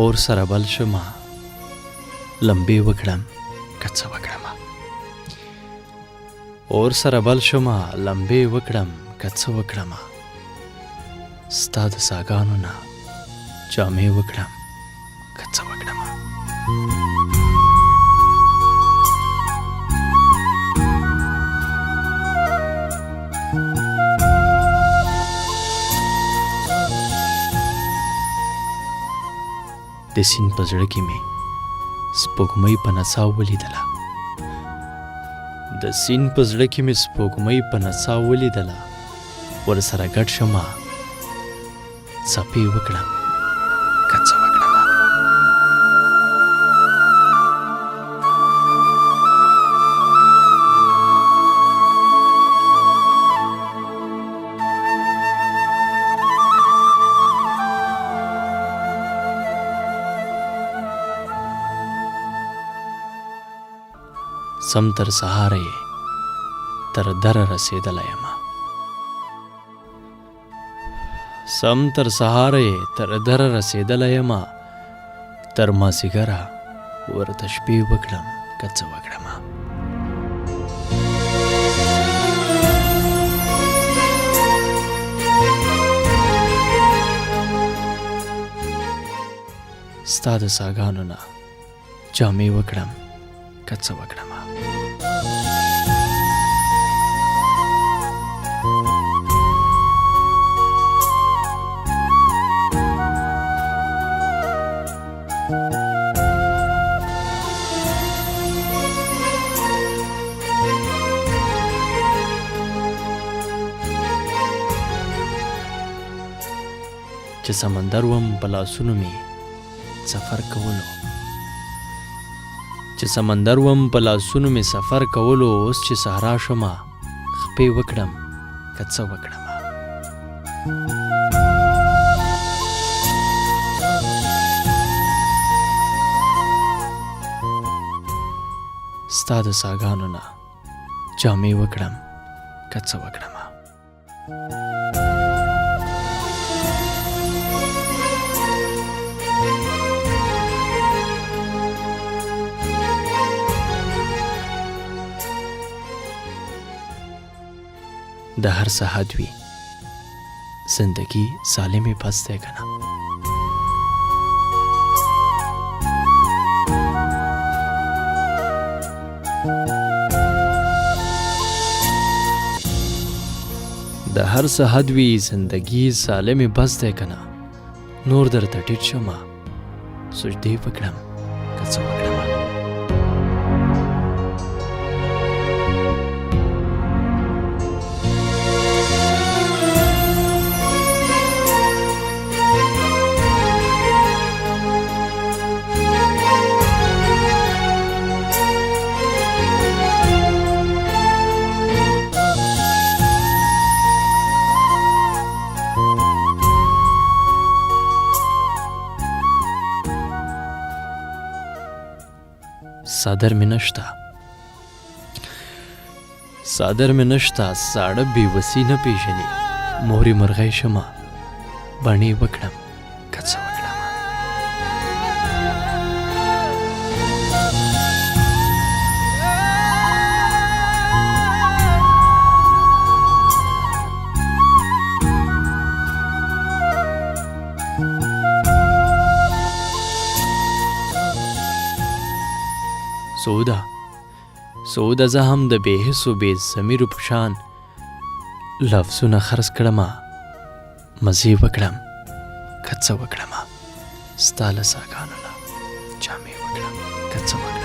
اور سره بل شمه لمبې وکړم که څه وکړمه اور سره بل شمه لمبې وکړم که څه وکړمه ستا د ساګانو نه جامې وکړم که څه وکړمه د سیند په زړه کې مې سپوږمۍ په نڅا ولیدله د سیند په زړه کې مې سپوږمۍ په نڅا ولیدله ورسره ګډ شمه څپې وکړم که څه وکړمه سم تر سهاره یې تر دره رسېدلی یمه سم تر سهاره یې تر دره رسېدلی یمه تر مازدیګره ورته شپې وکړم که څه وکړمه ستا د ساګانو نه جامې وکړم که څه وکړمه چې سمندر وم په لاسونو مې سفر کولو چې سمندر وم په لاسونو مې سفر کولو اوس چې صحرا شمه خپې وکړم که څه وکړمه ستا د ساګانو نه جامې وکړم که څه وکړمه د هر څه حد وي زندگی ظالمې بس دی که نه د هر څه حد وي زندگی ظالمې بس دی که نه نور درته ټیټ شمه سجدې وکړم که څه وکړمه صادر مې نشته صادر مې نشته ساړه بېوسي نه پېژني مورې مرغۍ شمه بڼې وکړم که څه وکړمه سوده زه هم د بې حسو بې ضمیرو په شان لفظونه خرڅ کړمه مزې وکړم که څه وکړمه ستا له ساګانو نه جامې وکړم که څه وکړم